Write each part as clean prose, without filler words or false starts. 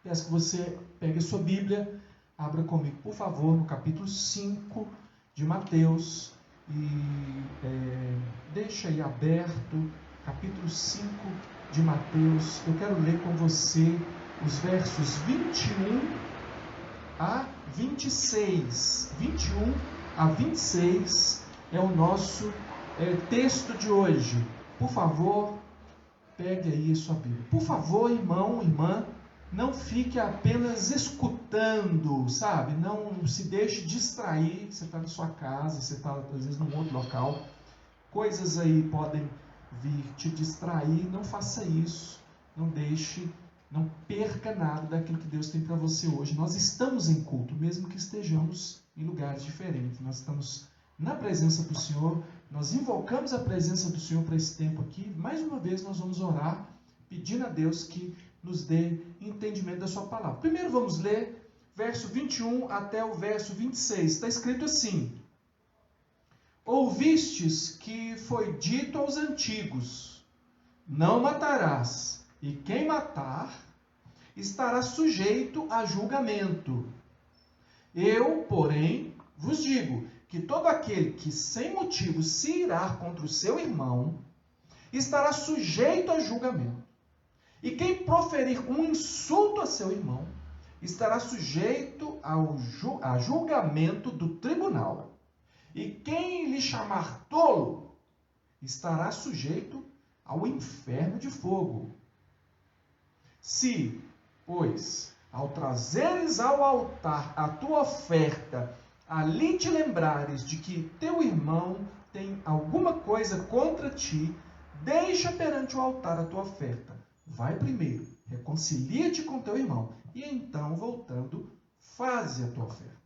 Peço que você pegue a sua Bíblia, abra comigo, por favor, no capítulo 5 de Mateus e deixa aí aberto, capítulo 5 de Mateus. Eu quero ler com você os versos 21 a 26. 21 a 26 é o nosso texto de hoje. Por favor, pegue aí a sua Bíblia. Por favor, irmão, irmã, não fique apenas escutando, sabe? Não se deixe distrair. Você está na sua casa, você está às vezes num outro local. Coisas aí podem vir te distrair. Não faça isso. Não deixe, não perca nada daquilo que Deus tem para você hoje. Nós estamos em culto, mesmo que estejamos em lugares diferentes. Nós estamos na presença do Senhor. Nós invocamos a presença do Senhor para esse tempo aqui. Mais uma vez nós vamos orar, pedindo a Deus que nos dê entendimento da sua palavra. Primeiro vamos ler verso 21 até o verso 26. Está escrito assim: Ouvistes que foi dito aos antigos, não matarás, e quem matar estará sujeito a julgamento. Eu, porém, vos digo que todo aquele que sem motivo se irá contra o seu irmão estará sujeito a julgamento. E quem proferir um insulto a seu irmão estará sujeito a julgamento do tribunal. E quem lhe chamar tolo estará sujeito ao inferno de fogo. Se, pois, ao trazeres ao altar a tua oferta, ali te lembrares de que teu irmão tem alguma coisa contra ti, deixa perante o altar a tua oferta. Vai primeiro, reconcilia-te com teu irmão, e então, voltando, faze a tua oferta.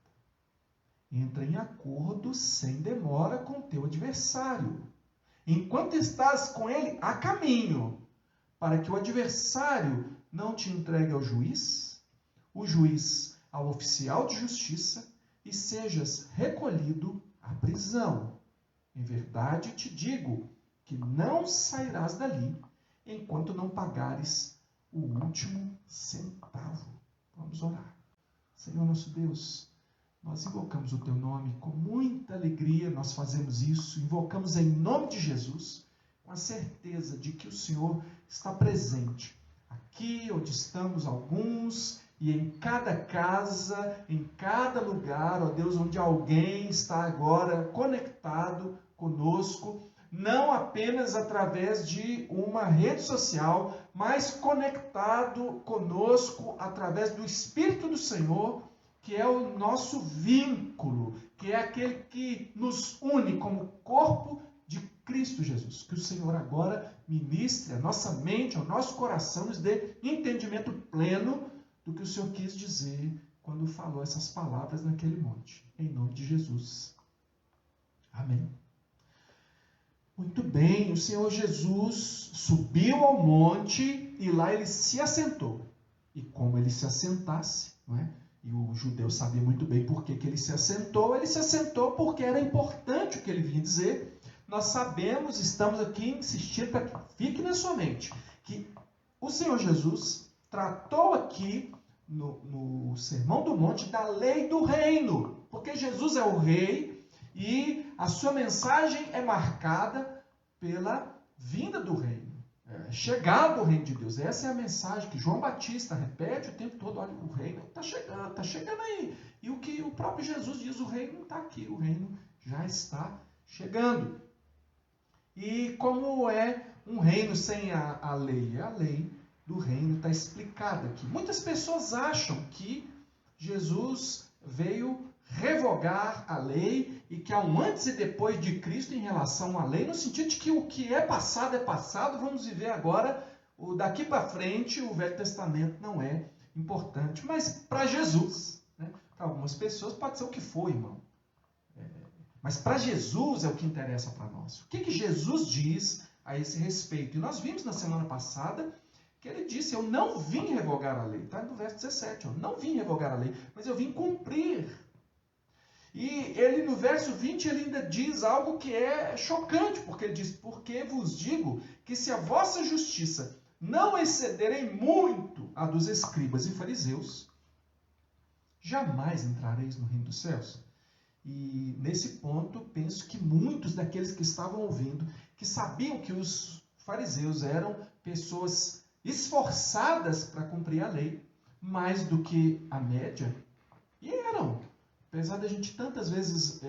Entra em acordo sem demora com teu adversário, enquanto estás com ele a caminho, para que o adversário não te entregue ao juiz, o juiz ao oficial de justiça, e sejas recolhido à prisão. Em verdade te digo que não sairás dali enquanto não pagares o último centavo. Vamos orar. Senhor nosso Deus, nós invocamos o teu nome com muita alegria, nós fazemos isso, invocamos em nome de Jesus, com a certeza de que o Senhor está presente aqui onde estamos alguns, e em cada casa, em cada lugar, ó Deus, onde alguém está agora conectado conosco, não apenas através de uma rede social, mas conectado conosco através do Espírito do Senhor, que é o nosso vínculo, que é aquele que nos une como corpo de Cristo Jesus. Que o Senhor agora ministre a nossa mente, ao nosso coração, nos dê entendimento pleno do que o Senhor quis dizer quando falou essas palavras naquele monte. Em nome de Jesus. Amém. Muito bem, o Senhor Jesus subiu ao monte e lá ele se assentou. E como ele se assentasse, não é? E o judeu sabia muito bem por que ele se assentou porque era importante o que ele vinha dizer. Nós sabemos, estamos aqui insistindo para que fique na sua mente, que o Senhor Jesus tratou aqui no Sermão do Monte da lei do reino, porque Jesus é o rei e a sua mensagem é marcada pela vinda do reino, chegada do reino de Deus. Essa é a mensagem que João Batista repete o tempo todo: olha, o reino está chegando aí. E o que o próprio Jesus diz: o reino não está aqui, o reino já está chegando. E como é um reino sem a lei? A lei do reino está explicada aqui. Muitas pessoas acham que Jesus veio revogar a lei e que há um antes e depois de Cristo em relação à lei, no sentido de que o que é passado, vamos viver agora, o daqui para frente, o Velho Testamento não é importante. Mas para Jesus, né, para algumas pessoas pode ser o que for, irmão. Mas para Jesus é o que interessa para nós. O que Jesus diz a esse respeito? E nós vimos na semana passada que ele disse: eu não vim revogar a lei. Está no verso 17. Eu não vim revogar a lei, mas eu vim cumprir. E ele no verso 20 ele ainda diz algo que é chocante, porque ele diz: porque vos digo que se a vossa justiça não excederem muito a dos escribas e fariseus, jamais entrareis no reino dos céus. E nesse ponto, penso que muitos daqueles que estavam ouvindo, que sabiam que os fariseus eram pessoas esforçadas para cumprir a lei, mais do que a média, e eram. Apesar da gente tantas vezes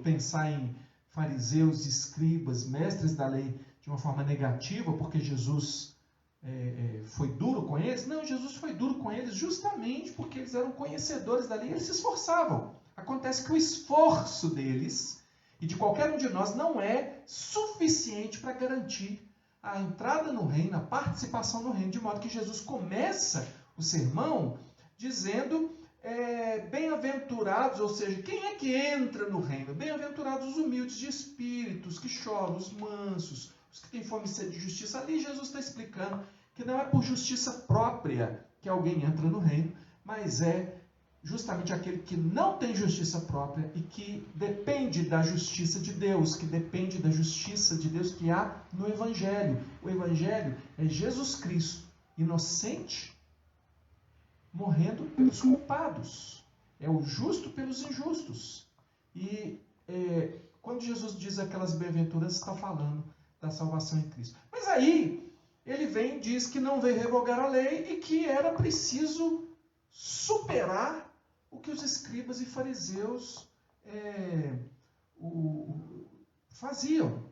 pensar em fariseus, escribas, mestres da lei de uma forma negativa, porque Jesus foi duro com eles. Não, Jesus foi duro com eles justamente porque eles eram conhecedores da lei, eles se esforçavam. Acontece que o esforço deles, e de qualquer um de nós, não é suficiente para garantir a entrada no reino, a participação no reino, de modo que Jesus começa o sermão dizendo, bem-aventurados, ou seja, quem é que entra no reino? Bem-aventurados os humildes de espírito, os que choram, os mansos, os que têm fome e sede de justiça. Ali Jesus está explicando que não é por justiça própria que alguém entra no reino, mas é justamente aquele que não tem justiça própria e que depende da justiça de Deus, que depende da justiça de Deus que há no Evangelho. O Evangelho é Jesus Cristo, inocente, morrendo pelos culpados. É o justo pelos injustos. E quando Jesus diz aquelas bem-aventuranças, está falando da salvação em Cristo. Mas aí, ele vem e diz que não veio revogar a lei e que era preciso superar o que os escribas e fariseus faziam.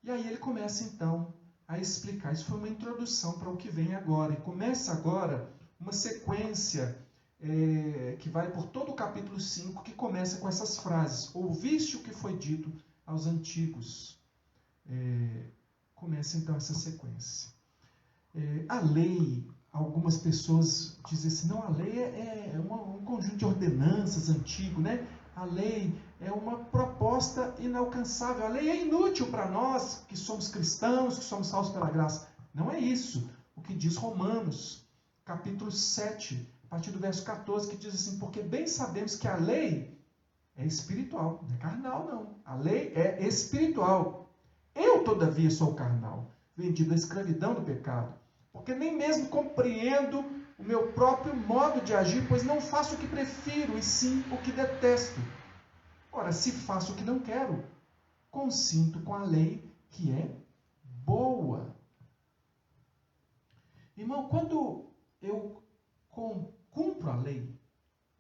E aí ele começa então a explicar. Isso foi uma introdução para o que vem agora. E começa agora uma sequência que vai por todo o capítulo 5, que começa com essas frases. Ouviste o que foi dito aos antigos. Começa então essa sequência. A lei, algumas pessoas dizem assim, não, a lei é um conjunto de ordenanças antigo, né? A lei é uma proposta inalcançável. A lei é inútil para nós que somos cristãos, que somos salvos pela graça. Não é isso o que diz Romanos, capítulo 7, a partir do verso 14, que diz assim, porque bem sabemos que a lei é espiritual, não é carnal não. A lei é espiritual. Eu, todavia, sou carnal, vendido à escravidão do pecado, porque nem mesmo compreendo o meu próprio modo de agir, pois não faço o que prefiro, e sim o que detesto. Ora, se faço o que não quero, consinto com a lei que é boa. Irmão, quando eu cumpro a lei,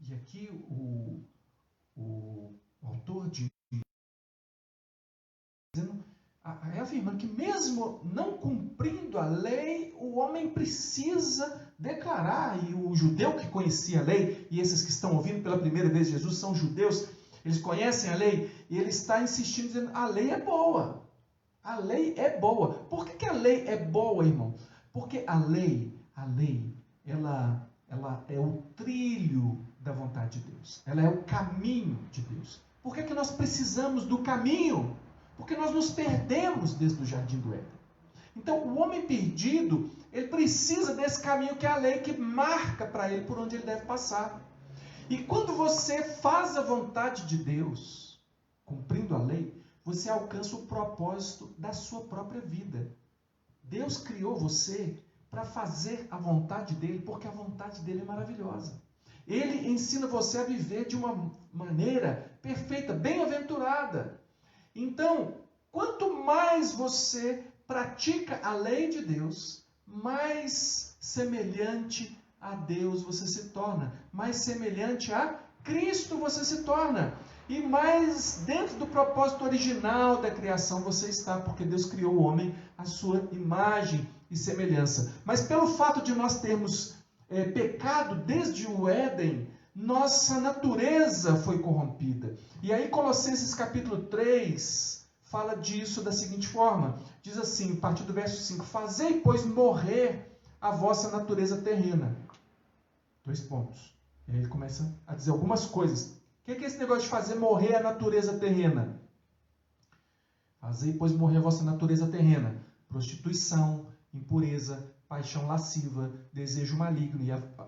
e aqui o autor de afirmando que mesmo não cumprindo a lei, o homem precisa declarar, e o judeu que conhecia a lei, e esses que estão ouvindo pela primeira vez Jesus são judeus, eles conhecem a lei, e ele está insistindo, dizendo, a lei é boa. A lei é boa. Por que a lei é boa, irmão? Porque a lei, ela é o trilho da vontade de Deus. Ela é o caminho de Deus. Por que nós precisamos do caminho? Porque nós nos perdemos desde o jardim do Éden. Então, o homem perdido, ele precisa desse caminho que é a lei, que marca para ele por onde ele deve passar. E quando você faz a vontade de Deus, cumprindo a lei, você alcança o propósito da sua própria vida. Deus criou você para fazer a vontade dele, porque a vontade dele é maravilhosa. Ele ensina você a viver de uma maneira perfeita, bem-aventurada. Então, quanto mais você pratica a lei de Deus, mais semelhante a Deus você se torna, mais semelhante a Cristo você se torna, e mais dentro do propósito original da criação você está, porque Deus criou o homem à sua imagem e semelhança. Mas pelo fato de nós termos pecado desde o Éden, nossa natureza foi corrompida. E aí Colossenses capítulo 3 fala disso da seguinte forma. Diz assim, a partir do verso 5, fazei, pois, morrer a vossa natureza terrena. 2 pontos. E aí ele começa a dizer algumas coisas. O que é esse negócio de fazer morrer a natureza terrena? Fazei, pois, morrer a vossa natureza terrena. Prostituição, impureza, paixão lasciva, desejo maligno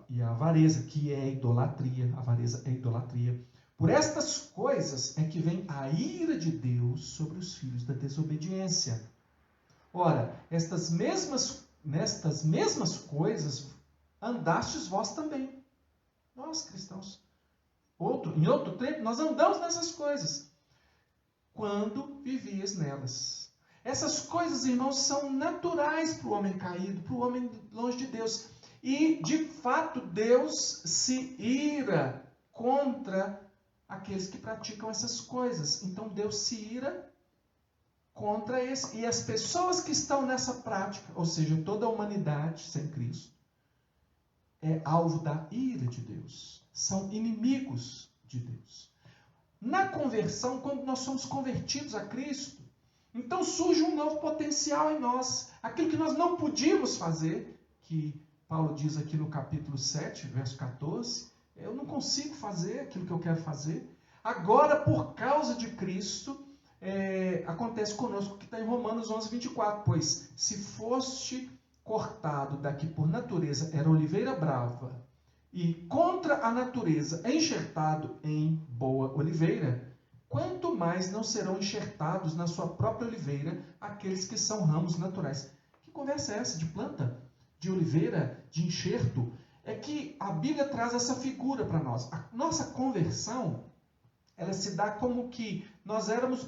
e a avareza, que é idolatria. A avareza é idolatria. Por estas coisas é que vem a ira de Deus sobre os filhos da desobediência. Ora, estas mesmas nestas mesmas coisas andastes vós também. Nós, cristãos. Em outro tempo, nós andamos nessas coisas. Quando vivias nelas. Essas coisas, irmãos, são naturais para o homem caído, para o homem longe de Deus. E, de fato, Deus se ira contra aqueles que praticam essas coisas. Então, Deus se ira contra esse. E as pessoas que estão nessa prática, ou seja, toda a humanidade sem Cristo, é alvo da ira de Deus. São inimigos de Deus. Na conversão, quando nós somos convertidos a Cristo, então surge um novo potencial em nós. Aquilo que nós não podíamos fazer, que Paulo diz aqui no capítulo 7, verso 14, eu não consigo fazer aquilo que eu quero fazer. Agora, por causa de Cristo, acontece conosco o que está em Romanos 11, 24. Pois, se foste cortado daqui por natureza, era oliveira brava, e contra a natureza enxertado em boa oliveira, quanto mais não serão enxertados na sua própria oliveira aqueles que são ramos naturais. Que conversa é essa de planta? De oliveira? De enxerto? É que a Bíblia traz essa figura para nós. A nossa conversão, ela se dá como que nós éramos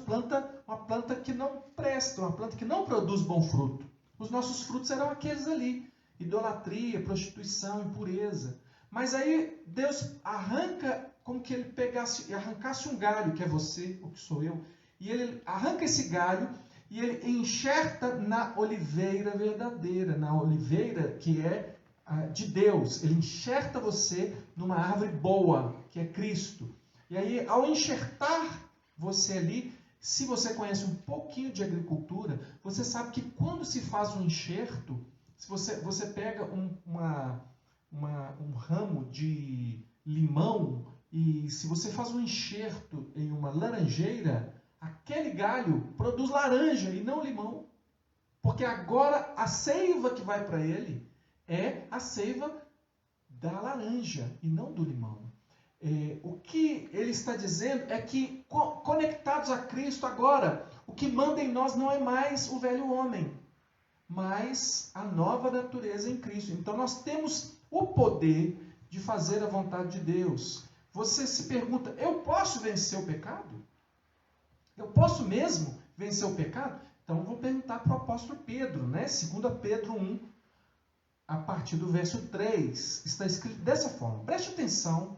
uma planta que não presta, uma planta que não produz bom fruto. Os nossos frutos eram aqueles ali. Idolatria, prostituição, impureza. Mas aí Deus arranca, como que ele arrancasse um galho, que é você, o que sou eu, e ele arranca esse galho e ele enxerta na oliveira verdadeira, na oliveira que é de Deus. Ele enxerta você numa árvore boa, que é Cristo. E aí, ao enxertar você ali, se você conhece um pouquinho de agricultura, você sabe que quando se faz um enxerto, se você pega um ramo de limão e se você faz um enxerto em uma laranjeira, aquele galho produz laranja e não limão. Porque agora a seiva que vai para ele é a seiva da laranja e não do limão. O que ele está dizendo é que, conectados a Cristo agora, o que manda em nós não é mais o velho homem, mas a nova natureza em Cristo. Então nós temos o poder de fazer a vontade de Deus. Você se pergunta, eu posso vencer o pecado? Eu posso mesmo vencer o pecado? Então eu vou perguntar para o apóstolo Pedro, né? 2 Pedro 1, a partir do verso 3, está escrito dessa forma. Preste atenção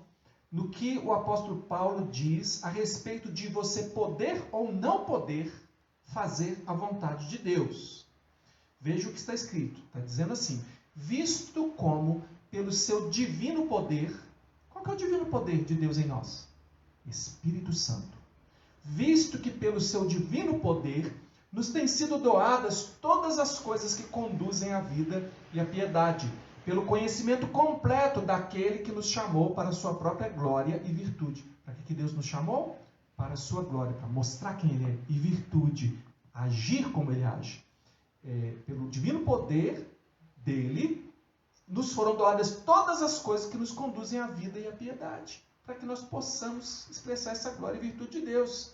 no que o apóstolo Paulo diz a respeito de você poder ou não poder fazer a vontade de Deus. Veja o que está escrito. Está dizendo assim, visto como pelo seu divino poder, qual que é o divino poder de Deus em nós? Espírito Santo. Visto que pelo seu divino poder nos têm sido doadas todas as coisas que conduzem à vida e à piedade, pelo conhecimento completo daquele que nos chamou para a sua própria glória e virtude. Para que Deus nos chamou? Para a sua glória, para mostrar quem Ele é, e virtude, agir como Ele age. Pelo divino poder dele, nos foram doadas todas as coisas que nos conduzem à vida e à piedade, para que nós possamos expressar essa glória e virtude de Deus.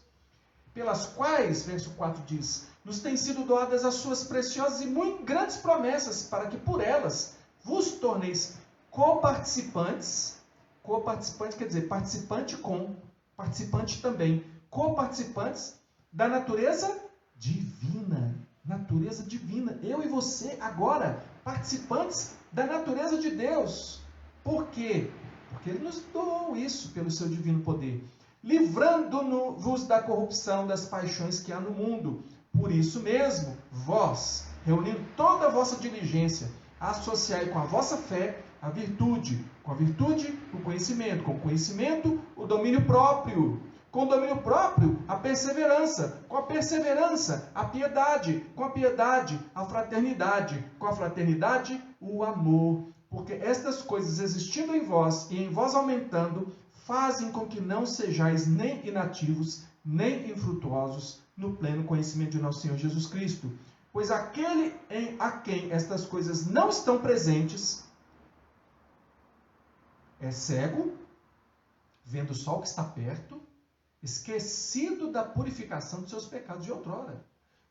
Pelas quais, verso 4 diz, nos têm sido doadas as suas preciosas e muito grandes promessas, para que por elas vos torneis coparticipantes. Coparticipante quer dizer participante com, participante também, coparticipantes da natureza divina. Natureza divina. Eu e você agora, participantes da natureza de Deus. Por quê? Porque Ele nos doou isso pelo seu divino poder. Livrando-vos da corrupção das paixões que há no mundo. Por isso mesmo, vós, reunindo toda a vossa diligência, associai com a vossa fé a virtude, com a virtude o conhecimento, com o conhecimento o domínio próprio, com o domínio próprio a perseverança, com a perseverança a piedade, com a piedade a fraternidade, com a fraternidade o amor, porque estas coisas existindo em vós e em vós aumentando, fazem com que não sejais nem inativos, nem infrutuosos no pleno conhecimento de nosso Senhor Jesus Cristo. Pois aquele a quem estas coisas não estão presentes é cego, vendo só o que está perto, esquecido da purificação dos seus pecados de outrora.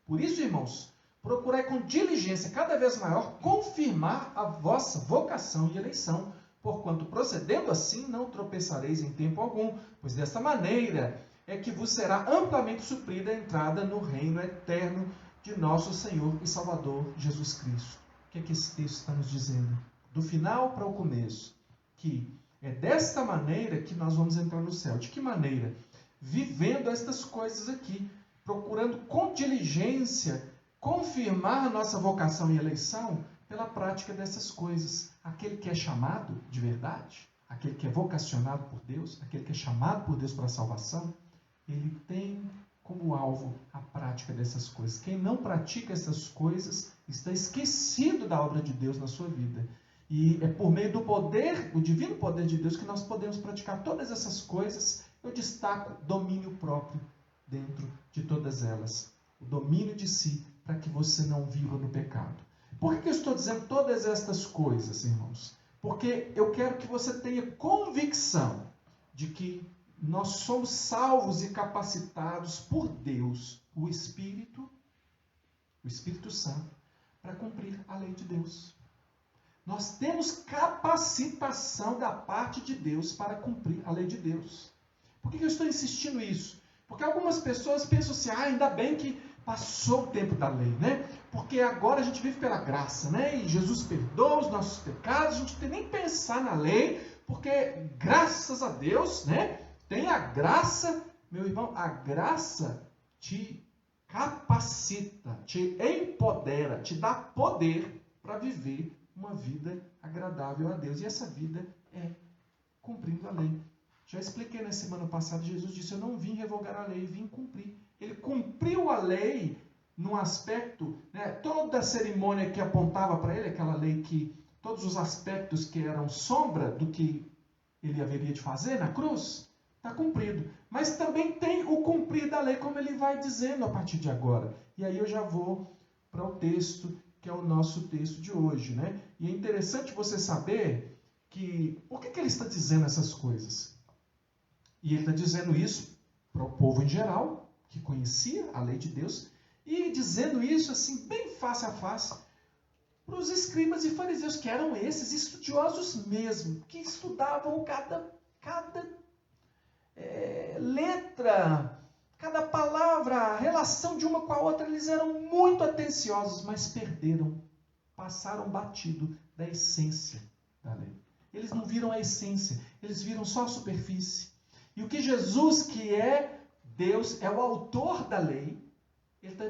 Por isso, irmãos, procurai com diligência cada vez maior confirmar a vossa vocação e eleição, porquanto procedendo assim não tropeçareis em tempo algum, pois desta maneira é que vos será amplamente suprida a entrada no reino eterno de nosso Senhor e Salvador Jesus Cristo. O que é que esse texto está nos dizendo? Do final para o começo, que é desta maneira que nós vamos entrar no céu. De que maneira? Vivendo estas coisas aqui, procurando com diligência confirmar a nossa vocação e eleição pela prática dessas coisas. Aquele que é chamado de verdade, aquele que é vocacionado por Deus, aquele que é chamado por Deus para a salvação, ele tem como alvo a prática dessas coisas. Quem não pratica essas coisas está esquecido da obra de Deus na sua vida. E é por meio do poder, o divino poder de Deus, que nós podemos praticar todas essas coisas. Eu destaco domínio próprio dentro de todas elas. O domínio de si, para que você não viva no pecado. Por que eu estou dizendo todas estas coisas, irmãos? Porque eu quero que você tenha convicção de que nós somos salvos e capacitados por Deus, o Espírito Santo, para cumprir a lei de Deus. Nós temos capacitação da parte de Deus para cumprir a lei de Deus. Por que eu estou insistindo nisso? Porque algumas pessoas pensam assim, ainda bem que passou o tempo da lei, né? Porque agora a gente vive pela graça, né? E Jesus perdoa os nossos pecados, a gente não tem nem que pensar na lei, porque graças a Deus, né? Tem a graça, meu irmão, a graça te capacita, te empodera, te dá poder para viver uma vida agradável a Deus. E essa vida é cumprindo a lei. Já expliquei na semana passada, Jesus disse, eu não vim revogar a lei, vim cumprir. Ele cumpriu a lei num aspecto, né, toda a cerimônia que apontava para ele, aquela lei que, todos os aspectos que eram sombra do que ele haveria de fazer na cruz, está cumprido. Mas também tem o cumprir da lei, como ele vai dizendo a partir de agora. E aí eu já vou para o texto, que é o nosso texto de hoje, né? E é interessante você saber que, por que ele está dizendo essas coisas? E ele está dizendo isso para o povo em geral, que conhecia a lei de Deus, e dizendo isso assim, bem face a face, para os escribas e fariseus, que eram esses estudiosos mesmo, que estudavam cada letra, cada palavra, a relação de uma com a outra. Eles eram muito atenciosos, mas passaram batido da essência da lei. Eles não viram a essência, eles viram só a superfície. E o que Jesus, que é Deus, é o autor da lei, ele está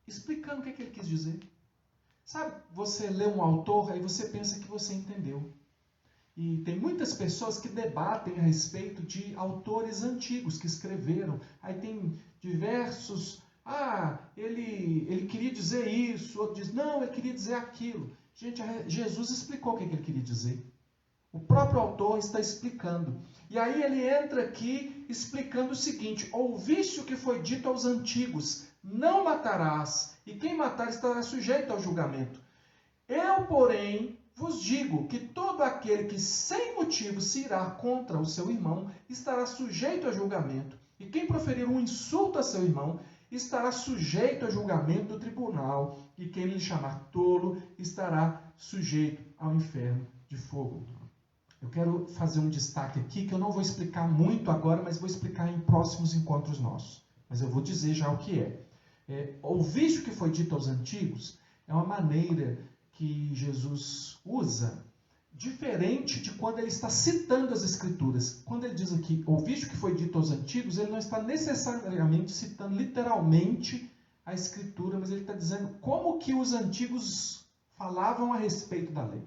explicando o que ele quis dizer. Sabe, você lê um autor, aí você pensa que você entendeu. E tem muitas pessoas que debatem a respeito de autores antigos que escreveram. Aí tem diversos, ele queria dizer isso, outro diz, não, ele queria dizer aquilo. Gente, Jesus explicou o que ele queria dizer. O próprio autor está explicando. E aí ele entra aqui explicando o seguinte, ouviste o que foi dito aos antigos, não matarás, e quem matar estará sujeito ao julgamento. Eu, porém, vos digo que todo aquele que sem motivo se irá contra o seu irmão estará sujeito a julgamento. E quem proferir um insulto a seu irmão estará sujeito a julgamento do tribunal. E quem lhe chamar tolo estará sujeito ao inferno de fogo. Eu quero fazer um destaque aqui que eu não vou explicar muito agora, mas vou explicar em próximos encontros nossos. Mas eu vou dizer já o que é. Ouviste o que foi dito aos antigos? É uma maneira que Jesus usa, diferente de quando ele está citando as Escrituras. Quando ele diz aqui, ouviste o que foi dito aos antigos, ele não está necessariamente citando literalmente a Escritura, mas ele está dizendo como que os antigos falavam a respeito da lei.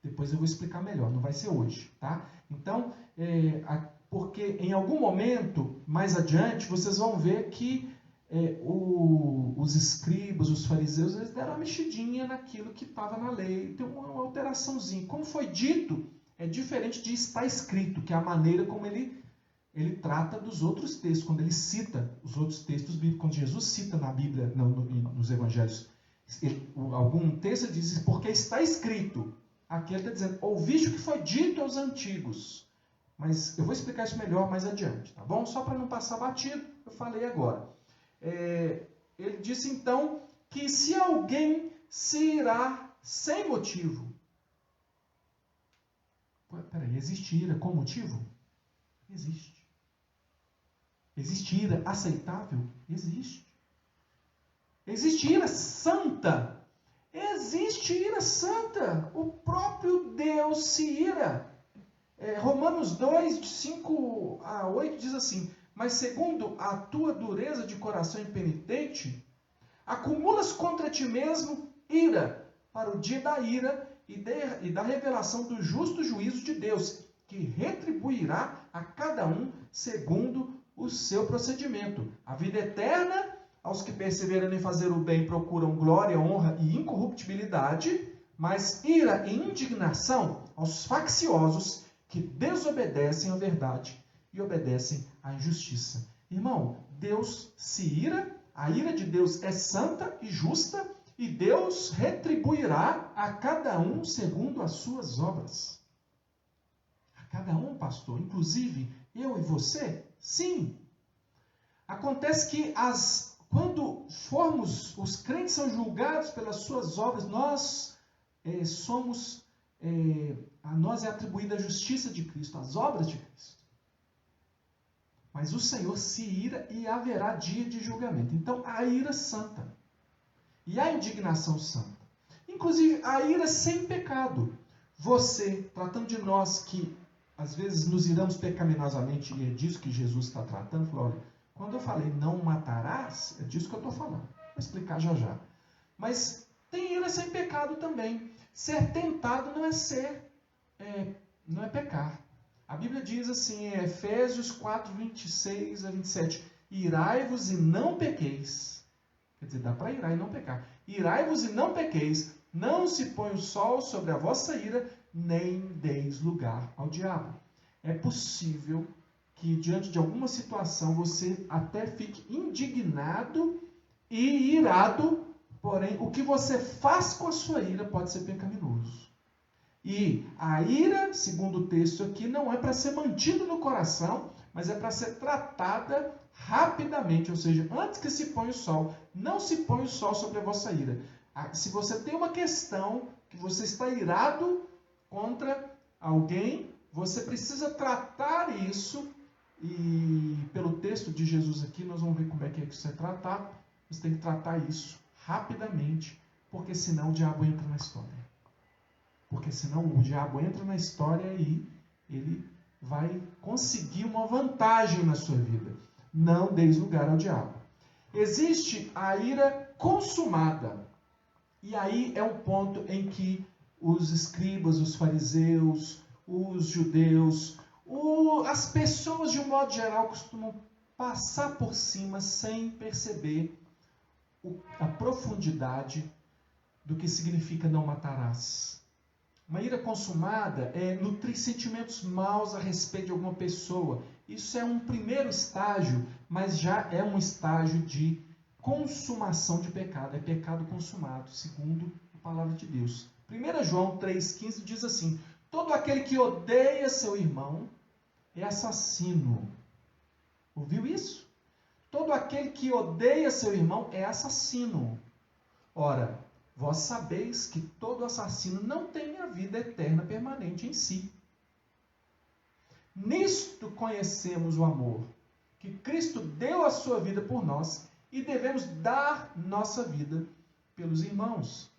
Depois eu vou explicar melhor, não vai ser hoje, tá? Então, porque em algum momento, mais adiante, vocês vão ver que os escribas, os fariseus, eles deram uma mexidinha naquilo que estava na lei. Tem uma alteraçãozinha. Como foi dito, é diferente de estar escrito, que é a maneira como ele trata dos outros textos, quando ele cita os outros textos bíblicos. Quando Jesus cita na Bíblia, nos evangelhos, algum texto diz, porque está escrito. Aqui ele está dizendo, ouviste o que foi dito aos antigos. Mas eu vou explicar isso melhor mais adiante, tá bom? Só para não passar batido, eu falei agora. Ele disse então que se alguém se irá sem motivo. Peraí, existe ira com motivo? Existe. Existe ira aceitável? Existe. Existe ira santa? Existe ira santa. O próprio Deus se ira. Romanos 2, de 5 a 8 diz assim: mas segundo a tua dureza de coração impenitente, acumulas contra ti mesmo ira, para o dia da ira e da revelação do justo juízo de Deus, que retribuirá a cada um segundo o seu procedimento. A vida eterna, aos que perseveram em fazer o bem, procuram glória, honra e incorruptibilidade, mas ira e indignação aos facciosos que desobedecem à verdade e obedecem à injustiça. Irmão, Deus se ira, a ira de Deus é santa e justa, e Deus retribuirá a cada um segundo as suas obras. A cada um, pastor, inclusive eu e você? Sim. Acontece que quando os crentes são julgados pelas suas obras, nós a nós é atribuída a justiça de Cristo, as obras de Cristo. Mas o Senhor se ira e haverá dia de julgamento. Então, a ira santa e a indignação santa. Inclusive, a ira sem pecado. Você, tratando de nós que, às vezes, nos iramos pecaminosamente, e é disso que Jesus está tratando, falou, olha, quando eu falei não matarás, é disso que eu estou falando. Vou explicar já já. Mas tem ira sem pecado também. Ser tentado não é pecar. A Bíblia diz assim, em Efésios 4, 26 a 27, irai-vos e não pequeis. Quer dizer, dá para irar e não pecar. Irai-vos e não pequeis, não se põe o sol sobre a vossa ira, nem deis lugar ao diabo. É possível que diante de alguma situação você até fique indignado e irado, porém o que você faz com a sua ira pode ser pecaminoso. E a ira, segundo o texto aqui, não é para ser mantida no coração, mas é para ser tratada rapidamente, ou seja, antes que se ponha o sol. Não se põe o sol sobre a vossa ira. Se você tem uma questão que você está irado contra alguém, você precisa tratar isso, e pelo texto de Jesus aqui, nós vamos ver como é que isso é tratado. Você tem que tratar isso rapidamente, porque senão o diabo entra na história. Porque senão o diabo entra na história e ele vai conseguir uma vantagem na sua vida. Não deis lugar ao diabo. Existe a ira consumada. E aí é o ponto em que os escribas, os fariseus, os judeus, as pessoas de um modo geral costumam passar por cima sem perceber a profundidade do que significa não matarás. Uma ira consumada é nutrir sentimentos maus a respeito de alguma pessoa. Isso é um primeiro estágio, mas já é um estágio de consumação de pecado. É pecado consumado, segundo a palavra de Deus. 1 João 3,15 diz assim: todo aquele que odeia seu irmão é assassino. Ouviu isso? Todo aquele que odeia seu irmão é assassino. Ora, vós sabeis que todo assassino não tem a vida eterna permanente em si. Nisto conhecemos o amor, que Cristo deu a sua vida por nós e devemos dar nossa vida pelos irmãos.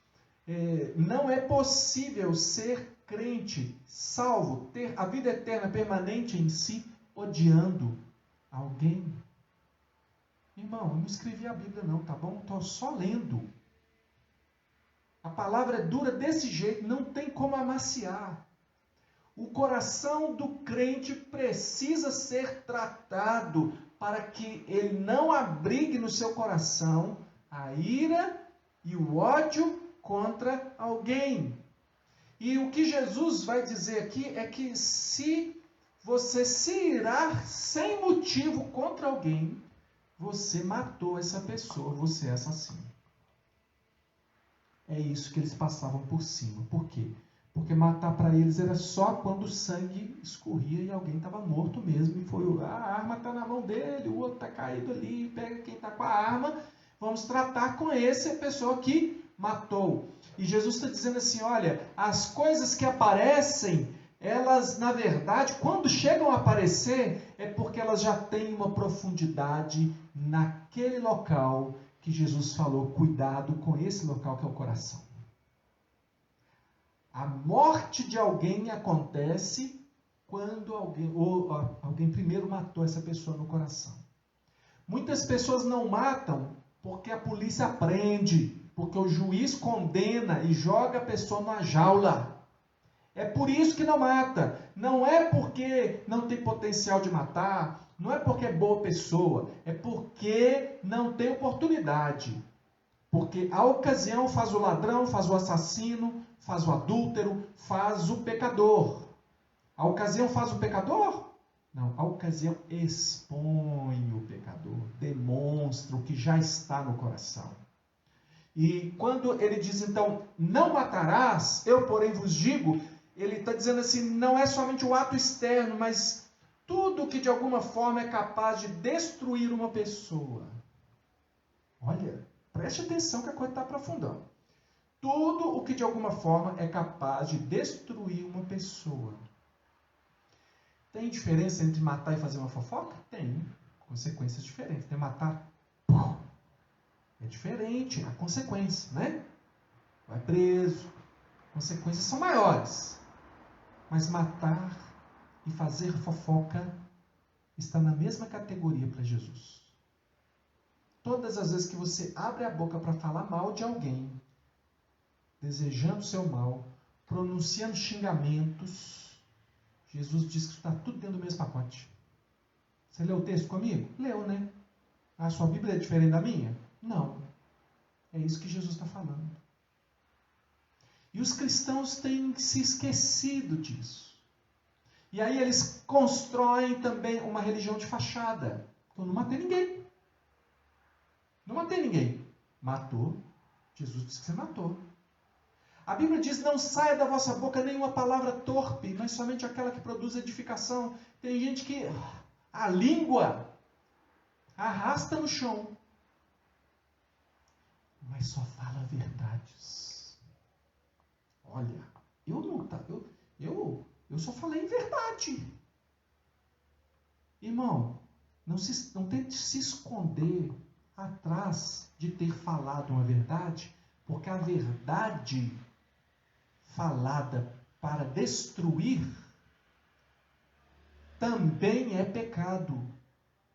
Não é possível ser crente, salvo, ter a vida eterna permanente em si, odiando alguém. Irmão, eu não escrevi a Bíblia não, tá bom? Estou só lendo. A palavra é dura desse jeito, não tem como amaciar. O coração do crente precisa ser tratado para que ele não abrigue no seu coração a ira e o ódio contra alguém. E o que Jesus vai dizer aqui é que se você se irar sem motivo contra alguém, você matou essa pessoa, você é assassino. É isso que eles passavam por cima. Por quê? Porque matar para eles era só quando o sangue escorria e alguém estava morto mesmo. E foi a arma está na mão dele, o outro está caído ali, pega quem está com a arma. Vamos tratar com essa pessoa que matou. E Jesus está dizendo assim, olha, as coisas que aparecem, elas, na verdade, quando chegam a aparecer, é porque elas já têm uma profundidade naquele local que Jesus falou, cuidado com esse local que é o coração. A morte de alguém acontece quando alguém primeiro matou essa pessoa no coração. Muitas pessoas não matam porque a polícia prende, porque o juiz condena e joga a pessoa na jaula. É por isso que não mata. Não é porque não tem potencial de matar, não é porque é boa pessoa, é porque não tem oportunidade. Porque a ocasião faz o ladrão, faz o assassino, faz o adúltero, faz o pecador. A ocasião faz o pecador? Não, a ocasião expõe o pecador, demonstra o que já está no coração. E quando ele diz, então, não matarás, eu, porém, vos digo, ele está dizendo assim, não é somente o ato externo, mas tudo que de alguma forma é capaz de destruir uma pessoa. Olha, preste atenção que a coisa está aprofundando. Tudo o que de alguma forma é capaz de destruir uma pessoa. Tem diferença entre matar e fazer uma fofoca? Tem. Consequências diferentes. Tem matar, é diferente a consequência, né? Vai preso. Consequências são maiores. Mas matar e fazer fofoca está na mesma categoria para Jesus. Todas as vezes que você abre a boca para falar mal de alguém, desejando o seu mal, pronunciando xingamentos, Jesus diz que está tudo dentro do mesmo pacote. Você leu o texto comigo? Leu, né? A sua Bíblia é diferente da minha? Não. É isso que Jesus está falando. E os cristãos têm se esquecido disso. E aí eles constroem também uma religião de fachada. Eu não matei ninguém. Não matei ninguém. Matou. Jesus disse que você matou. A Bíblia diz, não saia da vossa boca nenhuma palavra torpe, mas somente aquela que produz edificação. Tem gente que a língua arrasta no chão, mas só fala verdades. Olha, eu só falei verdade. Irmão, não tente se esconder atrás de ter falado uma verdade, porque a verdade falada para destruir também é pecado.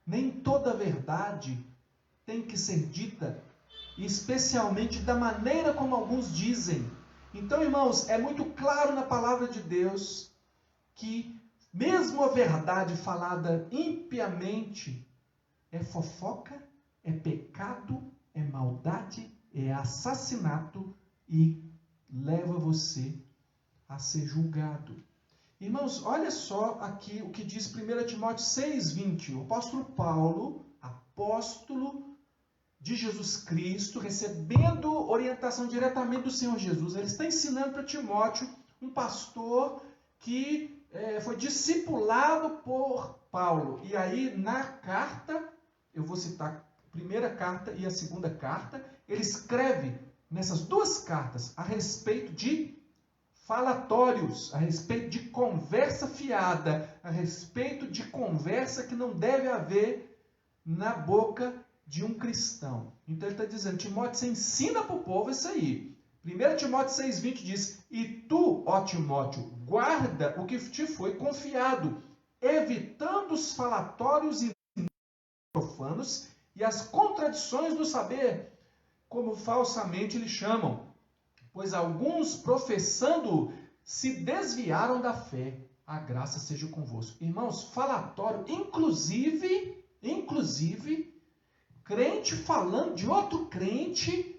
Nem toda verdade tem que ser dita, especialmente da maneira como alguns dizem. Então, irmãos, é muito claro na palavra de Deus que mesmo a verdade falada impiamente é fofoca, é pecado, é maldade, é assassinato e leva você a ser julgado. Irmãos, olha só aqui o que diz 1 Timóteo 6,20. O apóstolo Paulo, apóstolo de Jesus Cristo, recebendo orientação diretamente do Senhor Jesus, ele está ensinando para Timóteo, um pastor que foi discipulado por Paulo. E aí, na carta, eu vou citar a primeira carta e a segunda carta, ele escreve nessas duas cartas a respeito de falatórios, a respeito de conversa fiada, a respeito de conversa que não deve haver na boca de um cristão. Então ele está dizendo, Timóteo, você ensina para o povo isso aí. 1 Timóteo 6,20 diz, e tu, ó Timóteo, guarda o que te foi confiado, evitando os falatórios e profanos e as contradições do saber, como falsamente lhe chamam. Pois alguns, professando, se desviaram da fé. A graça seja convosco. Irmãos, falatório, inclusive, crente falando de outro crente,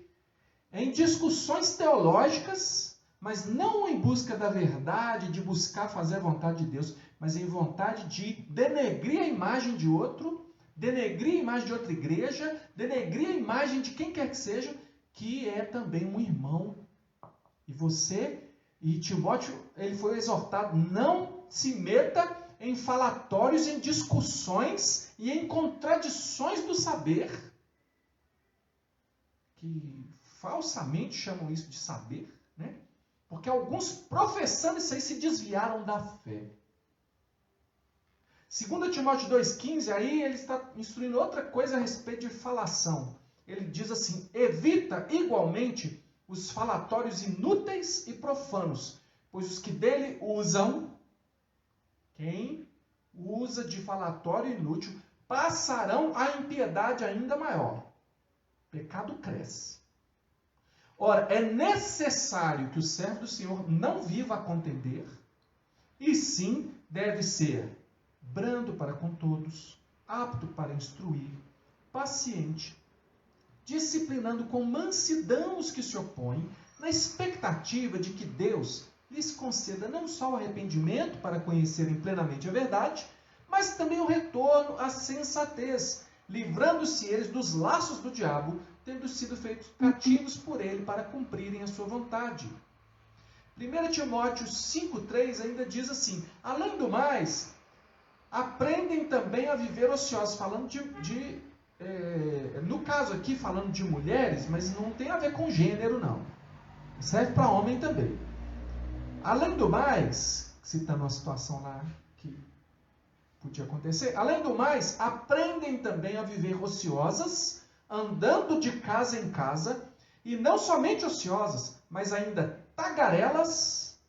em discussões teológicas, mas não em busca da verdade, de buscar fazer a vontade de Deus, mas em vontade de denegrir a imagem de outro, denegrir a imagem de outra igreja, denegrir a imagem de quem quer que seja, que é também um irmão. E Timóteo, ele foi exortado, não se meta em falatórios, em discussões e em contradições do saber. que falsamente chamam isso de saber, né? Porque alguns, professando isso aí, se desviaram da fé. 2 Timóteo 2,15, aí ele está instruindo outra coisa a respeito de falação. Ele diz assim: evita igualmente os falatórios inúteis e profanos, pois os que dele usam, quem usa de falatório inútil, passarão a impiedade ainda maior. O pecado cresce. Ora, é necessário que o servo do Senhor não viva a contender, e sim deve ser brando para com todos, apto para instruir, paciente, disciplinando com mansidão os que se opõem, na expectativa de que Deus lhes conceda não só o arrependimento para conhecerem plenamente a verdade, mas também o retorno à sensatez, livrando-se eles dos laços do diabo, tendo sido feitos cativos por ele para cumprirem a sua vontade. 1 Timóteo 5,3 ainda diz assim: além do mais, aprendem também a viver ociosos, falando no caso aqui, falando de mulheres, mas não tem a ver com gênero, não. Serve para homem também. Além do mais, citando uma situação lá que podia acontecer, além do mais, aprendem também a viver ociosas, andando de casa em casa, e não somente ociosas, mas ainda tagarelas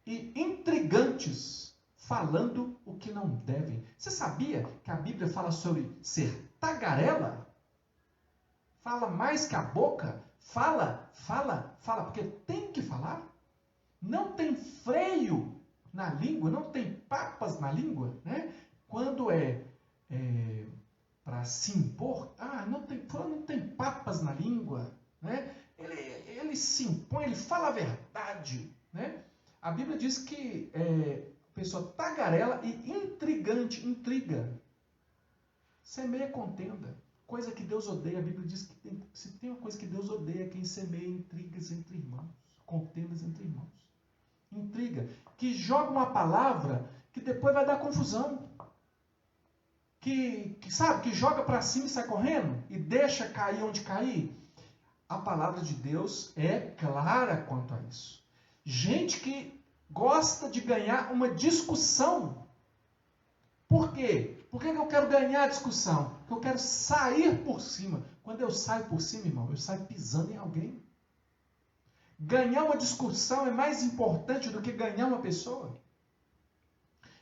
e intrigantes, falando o que não devem. Você sabia que a Bíblia fala sobre ser tagarela? Fala mais que a boca? Fala, porque tem que falar. Não tem freio na língua, não tem papas na língua, né? Quando é para se impor, não tem papas na língua, né? Ele se impõe, ele fala a verdade, né? A Bíblia diz que pessoa tagarela e intrigante, intriga, semeia contenda, coisa que Deus odeia. A Bíblia diz que se tem uma coisa que Deus odeia, é quem semeia intrigas entre irmãos, contendas entre irmãos. Intriga, que joga uma palavra que depois vai dar confusão, que joga para cima e sai correndo e deixa cair onde cair. A palavra de Deus é clara quanto a isso. Gente que gosta de ganhar uma discussão. Por quê? Por que eu quero ganhar a discussão? Porque eu quero sair por cima. Quando eu saio por cima, irmão, eu saio pisando em alguém. Ganhar uma discussão é mais importante do que ganhar uma pessoa.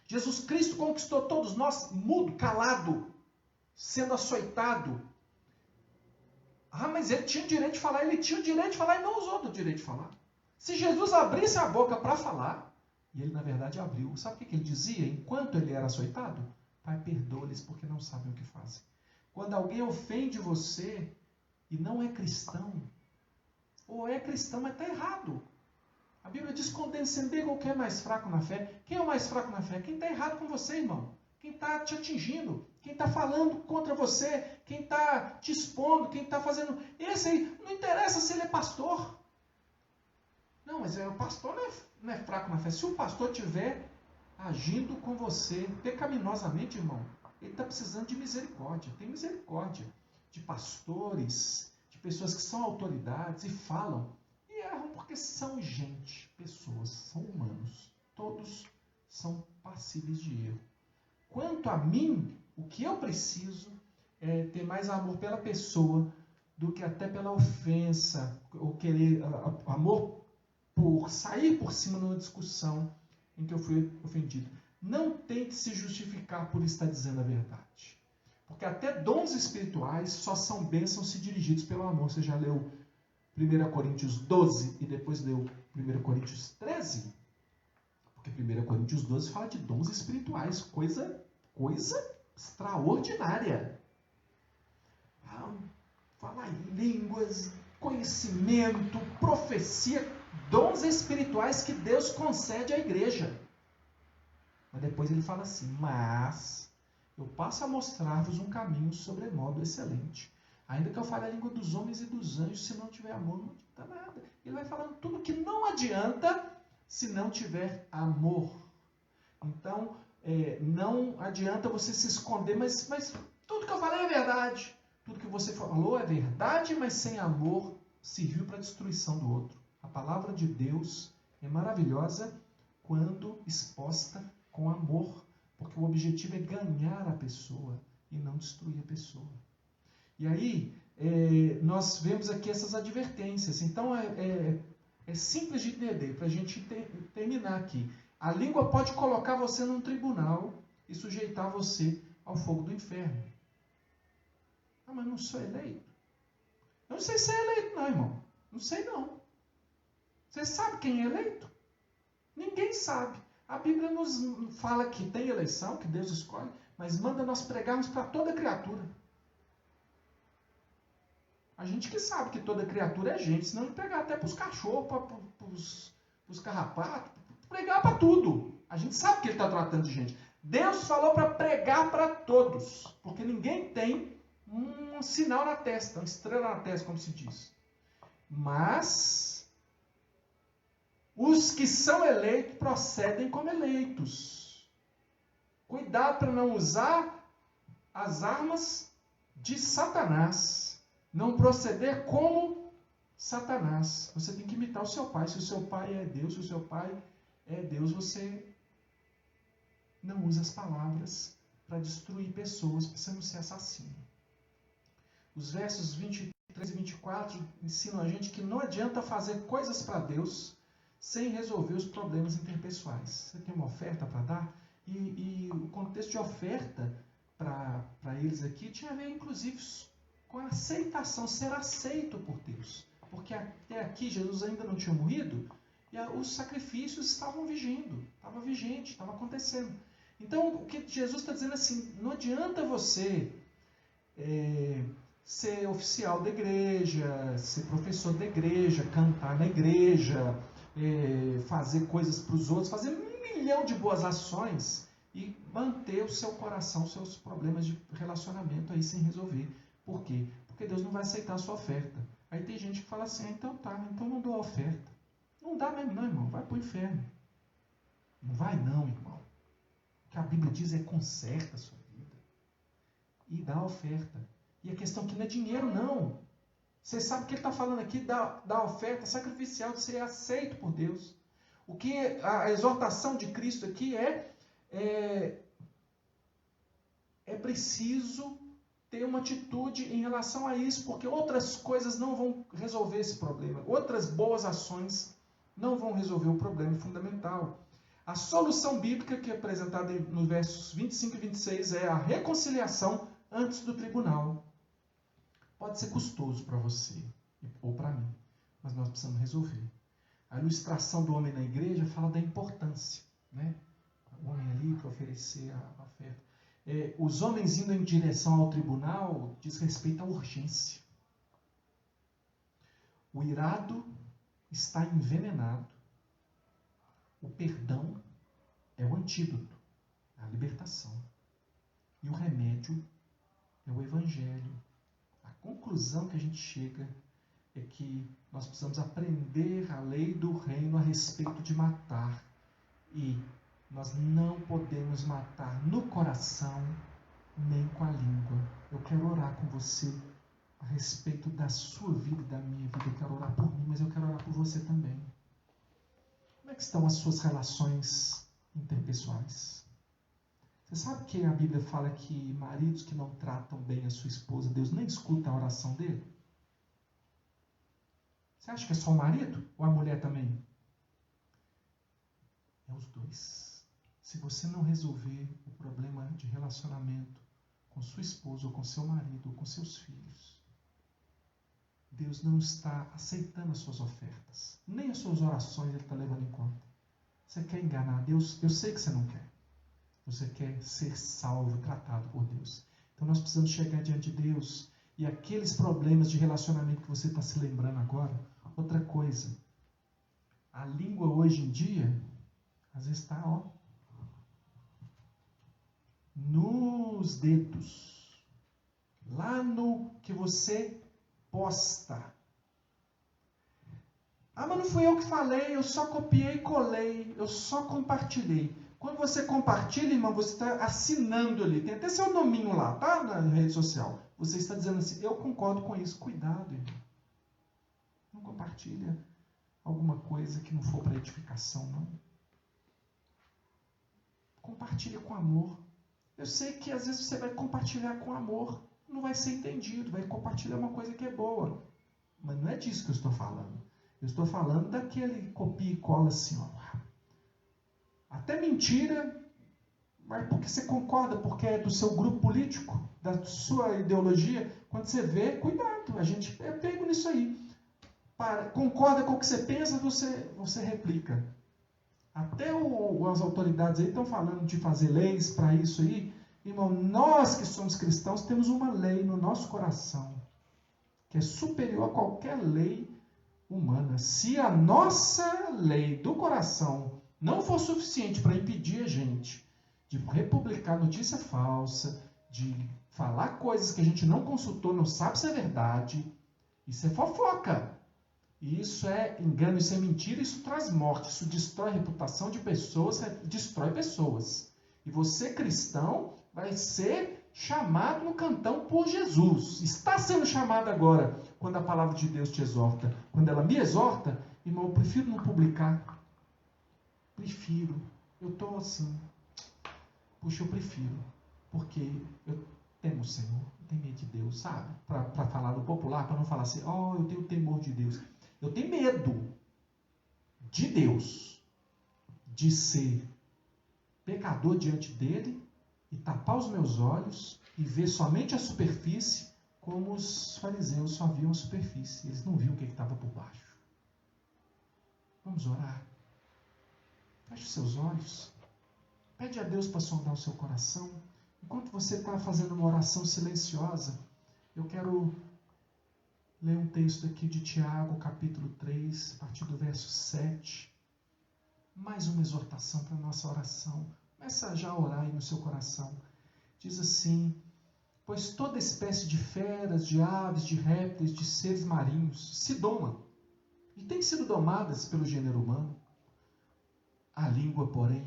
Jesus Cristo conquistou todos nós mudo, calado, sendo açoitado. Mas ele tinha o direito de falar, e não usou do direito de falar. Se Jesus abrisse a boca para falar, e ele na verdade abriu, sabe o que ele dizia enquanto ele era açoitado? Pai, perdoa-lhes porque não sabem o que fazem. Quando alguém ofende você e não é cristão, ou é cristão, mas está errado. A Bíblia diz: condescender qualquer mais fraco na fé. Quem é o mais fraco na fé? Quem está errado com você, irmão. Quem está te atingindo. Quem está falando contra você. Quem está te expondo. Quem está fazendo... Esse aí, não interessa se ele é pastor. Não, mas o pastor não é fraco na fé. Se o pastor estiver agindo com você pecaminosamente, irmão, ele está precisando de misericórdia. Tem misericórdia de pastores, de pessoas que são autoridades e falam. E erram porque são gente, pessoas, são humanos. Todos são passíveis de erro. Quanto a mim, o que eu preciso é ter mais amor pela pessoa do que até pela ofensa, ou querer amor por sair por cima numa discussão em que eu fui ofendido. Não tente se justificar por estar dizendo a verdade. Porque até dons espirituais só são bênçãos se dirigidos pelo amor. Você já leu 1 Coríntios 12 e depois leu 1 Coríntios 13? Porque 1 Coríntios 12 fala de dons espirituais, coisa extraordinária. Falar em línguas, conhecimento, profecia, dons espirituais que Deus concede à igreja. Mas depois ele fala assim: mas eu passo a mostrar-vos um caminho sobremodo excelente. Ainda que eu fale a língua dos homens e dos anjos, se não tiver amor, não adianta nada. Ele vai falando tudo que não adianta se não tiver amor. Então, não adianta você se esconder, mas tudo que eu falei é verdade. Tudo que você falou é verdade, mas sem amor serviu para a destruição do outro. A palavra de Deus é maravilhosa quando exposta com amor, porque o objetivo é ganhar a pessoa e não destruir a pessoa. E aí, nós vemos aqui essas advertências. Então, é simples de entender, para a gente terminar aqui. A língua pode colocar você num tribunal e sujeitar você ao fogo do inferno. Ah, mas não sou eleito. Eu não sei se é eleito não, irmão. Não sei não. Você sabe quem é eleito? Ninguém sabe. A Bíblia nos fala que tem eleição, que Deus escolhe, mas manda nós pregarmos para toda criatura. A gente que sabe que toda criatura é gente, senão a gente pregar até para os cachorros, para os carrapatos, pregar para tudo. A gente sabe que ele está tratando de gente. Deus falou para pregar para todos, porque ninguém tem um sinal na testa, uma estrela na testa, como se diz. Mas os que são eleitos procedem como eleitos. Cuidado para não usar as armas de Satanás. Não proceder como Satanás. Você tem que imitar o seu pai. Se o seu pai é Deus, se o seu pai é Deus, você não usa as palavras para destruir pessoas, para você não ser assassino. Os versos 23 e 24 ensinam a gente que não adianta fazer coisas para Deus sem resolver os problemas interpessoais. Você tem uma oferta para dar? E o contexto de oferta para eles aqui tinha a ver, inclusive, com a aceitação, ser aceito por Deus. Porque até aqui Jesus ainda não tinha morrido e os sacrifícios estavam vigindo, estava vigente, estava acontecendo. Então, o que Jesus está dizendo assim, não adianta você ser oficial da igreja, ser professor da igreja, cantar na igreja, fazer coisas para os outros, fazer 1 milhão de boas ações e manter o seu coração, os seus problemas de relacionamento aí sem resolver. Por quê? Porque Deus não vai aceitar a sua oferta. Aí tem gente que fala assim, então tá, então não dou a oferta. Não dá mesmo não, irmão, vai para o inferno. Não vai não, irmão. O que a Bíblia diz é conserta a sua vida. E dá a oferta. E a questão aqui não é dinheiro não. Você sabe o que ele está falando aqui da oferta sacrificial, de ser aceito por Deus. O que a exortação de Cristo aqui é preciso ter uma atitude em relação a isso, porque outras coisas não vão resolver esse problema. Outras boas ações não vão resolver o problema fundamental. A solução bíblica que é apresentada nos versos 25 e 26 é a reconciliação antes do tribunal. Pode ser custoso para você ou para mim, mas nós precisamos resolver. A ilustração do homem na igreja fala da importância, né? O homem ali para oferecer a oferta. Os homens indo em direção ao tribunal diz respeito à urgência. O irado está envenenado. O perdão é o antídoto, a libertação. E o remédio é o evangelho. A conclusão que a gente chega é que nós precisamos aprender a lei do reino a respeito de matar. E nós não podemos matar no coração nem com a língua. Eu quero orar com você a respeito da sua vida e da minha vida. Eu quero orar por mim, mas eu quero orar por você também. Como é que estão as suas relações interpessoais? Você sabe que a Bíblia fala que maridos que não tratam bem a sua esposa, Deus nem escuta a oração dele? Você acha que é só o marido ou a mulher também? É os dois. Se você não resolver o problema de relacionamento com sua esposa, ou com seu marido, ou com seus filhos, Deus não está aceitando as suas ofertas. Nem as suas orações Ele está levando em conta. Você quer enganar Deus? Eu sei que você não quer. Você quer ser salvo, tratado por Deus. Então nós precisamos chegar diante de Deus. E aqueles problemas de relacionamento que você está se lembrando agora, outra coisa. A língua hoje em dia, às vezes está, nos dedos, lá no que você posta. Ah, mas não fui eu que falei, eu só copiei e colei, eu só compartilhei. Quando você compartilha, irmão, você está assinando ali. Tem até seu nominho lá, tá? Na rede social. Você está dizendo assim, eu concordo com isso. Cuidado, irmão. Não compartilha alguma coisa que não for para edificação, não. Compartilha com amor. Eu sei que às vezes você vai compartilhar com amor. Não vai ser entendido. Vai compartilhar uma coisa que é boa. Mas não é disso que eu estou falando. Eu estou falando daquele copia e cola assim, ó. Até mentira, mas porque você concorda, porque é do seu grupo político, da sua ideologia. Quando você vê, cuidado, a gente é pego nisso aí. Concorda com o que você pensa, você replica. Até as autoridades aí estão falando de fazer leis para isso aí. Irmão, nós que somos cristãos temos uma lei no nosso coração, que é superior a qualquer lei humana. Se a nossa lei do coração não for suficiente para impedir a gente de republicar notícia falsa, de falar coisas que a gente não consultou, não sabe se é verdade, isso é fofoca. Isso é engano, isso é mentira, isso traz morte, isso destrói a reputação de pessoas, destrói pessoas. E você, cristão, vai ser chamado no cantão por Jesus. Está sendo chamado agora, quando a palavra de Deus te exorta. Quando ela me exorta, irmão, eu prefiro não publicar. Prefiro. Eu estou assim. Puxa, eu prefiro. Porque eu temo o Senhor, eu tenho medo de Deus, sabe? Para falar no popular, para não falar assim, oh, eu tenho temor de Deus. Eu tenho medo de Deus, de ser pecador diante dele e tapar os meus olhos e ver somente a superfície, como os fariseus só viam a superfície. Eles não viam o que estava por baixo. Vamos orar. Feche os seus olhos. Pede a Deus para sondar o seu coração. Enquanto você está fazendo uma oração silenciosa, eu quero ler um texto aqui de Tiago, capítulo 3, a partir do verso 7. Mais uma exortação para a nossa oração. Começa já a orar aí no seu coração. Diz assim, pois toda espécie de feras, de aves, de répteis, de seres marinhos se domam e têm sido domadas pelo gênero humano. A língua, porém,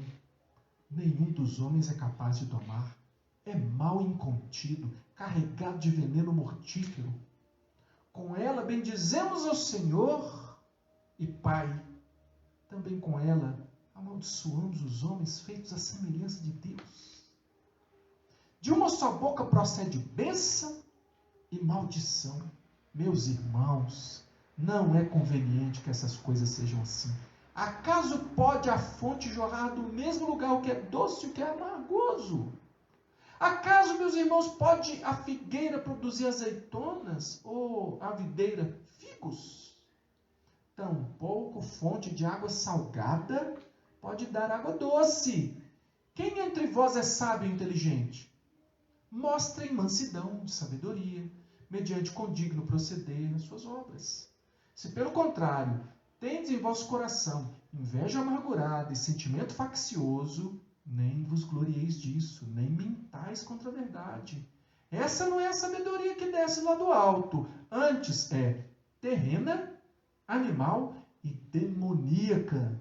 nenhum dos homens é capaz de domar. É mal incontido, carregado de veneno mortífero. Com ela bendizemos ao Senhor e Pai. Também com ela amaldiçoamos os homens feitos à semelhança de Deus. De uma só boca procede bênção e maldição. Meus irmãos, não é conveniente que essas coisas sejam assim. Acaso pode a fonte jorrar do mesmo lugar o que é doce e o que é amargoso? Acaso, meus irmãos, pode a figueira produzir azeitonas ou a videira figos? Tampouco fonte de água salgada pode dar água doce. Quem entre vós é sábio e inteligente? Mostrem mansidão, sabedoria, mediante condigno proceder as suas obras. Se pelo contrário, tendes em vosso coração inveja amargurada e sentimento faccioso, nem vos glorieis disso, nem mentais contra a verdade. Essa não é a sabedoria que desce lá do alto, antes é terrena, animal e demoníaca.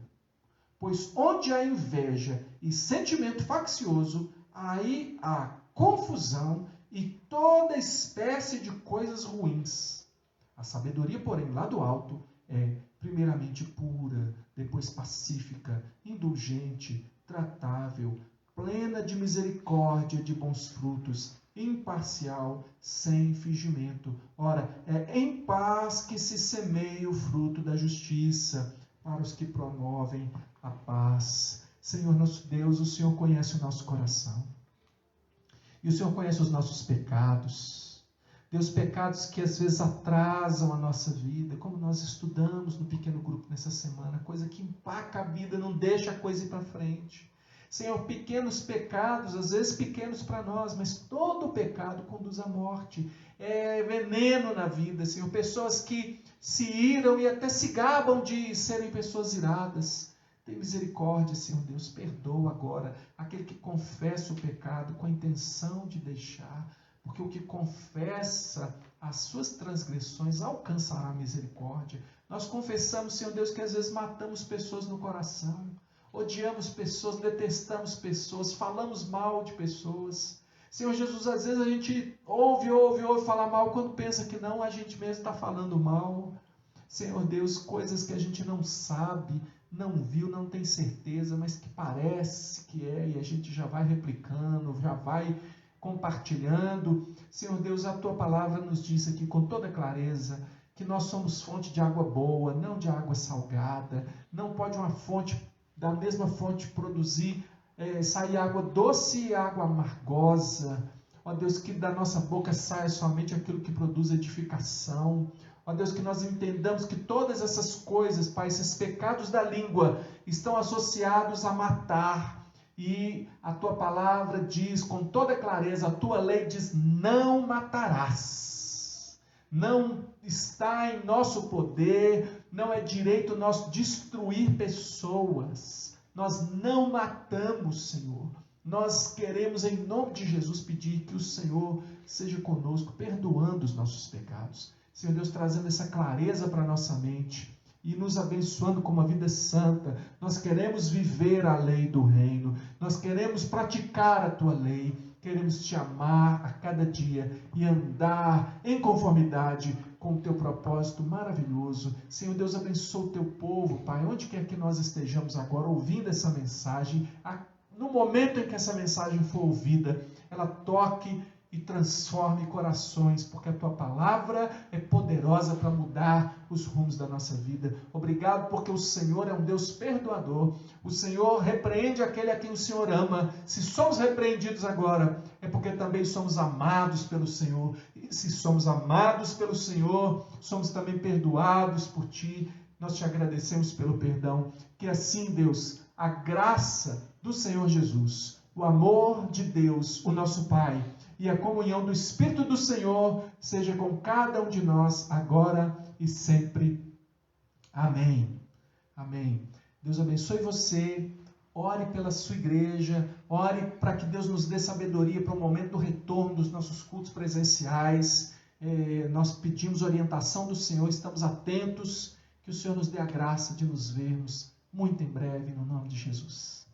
Pois onde há inveja e sentimento faccioso, aí há confusão e toda espécie de coisas ruins. A sabedoria, porém, lá do alto, é primeiramente pura, depois pacífica, indulgente, tratável, plena de misericórdia, de bons frutos, imparcial, sem fingimento. Ora, é em paz que se semeia o fruto da justiça para os que promovem a paz. Senhor nosso Deus, o Senhor conhece o nosso coração. E o Senhor conhece os nossos pecados. Deus, pecados que às vezes atrasam a nossa vida, como nós estudamos no pequeno grupo nessa semana, coisa que empaca a vida, não deixa a coisa ir para frente. Senhor, pequenos pecados, às vezes pequenos para nós, mas todo pecado conduz à morte. É veneno na vida, Senhor. Pessoas que se iram e até se gabam de serem pessoas iradas. Tem misericórdia, Senhor Deus. Perdoa agora aquele que confessa o pecado com a intenção de deixar. Porque o que confessa as suas transgressões alcançará a misericórdia. Nós confessamos, Senhor Deus, que às vezes matamos pessoas no coração. odiamos pessoas, detestamos pessoas, falamos mal de pessoas. Senhor Jesus, às vezes a gente ouve falar mal, quando pensa que não, a gente mesmo está falando mal. Senhor Deus, coisas que a gente não sabe, não viu, não tem certeza, mas que parece que é, e a gente já vai replicando, já vai compartilhando. Senhor Deus, a Tua palavra nos diz aqui com toda clareza que nós somos fonte de água boa, não de água salgada. Não pode uma fonte, da mesma fonte, produzir, sair água doce e água amargosa. Ó Deus, que da nossa boca saia somente aquilo que produz edificação. Ó Deus, que nós entendamos que todas essas coisas, Pai, esses pecados da língua, estão associados a matar. E a Tua palavra diz com toda clareza, a Tua lei diz, não matarás. Não está em nosso poder, não é direito nosso destruir pessoas. Nós não matamos, Senhor. Nós queremos, em nome de Jesus, pedir que o Senhor seja conosco, perdoando os nossos pecados. Senhor Deus, trazendo essa clareza para a nossa mente e nos abençoando com uma vida santa. Nós queremos viver a lei do reino, nós queremos praticar a Tua lei, queremos Te amar a cada dia e andar em conformidade com o Teu propósito maravilhoso. Senhor Deus, abençoa o Teu povo, Pai, onde quer que nós estejamos agora ouvindo essa mensagem, no momento em que essa mensagem for ouvida, ela toque e transforme corações, porque a Tua palavra é poderosa para mudar os rumos da nossa vida. Obrigado, porque o Senhor é um Deus perdoador. O Senhor repreende aquele a quem o Senhor ama. Se somos repreendidos agora, é porque também somos amados pelo Senhor. E se somos amados pelo Senhor, somos também perdoados por Ti. Nós Te agradecemos pelo perdão. Que assim, Deus, a graça do Senhor Jesus, o amor de Deus, o nosso Pai, e a comunhão do Espírito do Senhor seja com cada um de nós, agora e sempre. Amém. Amém. Deus abençoe você. Ore pela sua igreja. Ore para que Deus nos dê sabedoria para o momento do retorno dos nossos cultos presenciais. Nós pedimos orientação do Senhor, estamos atentos. Que o Senhor nos dê a graça de nos vermos muito em breve, no nome de Jesus.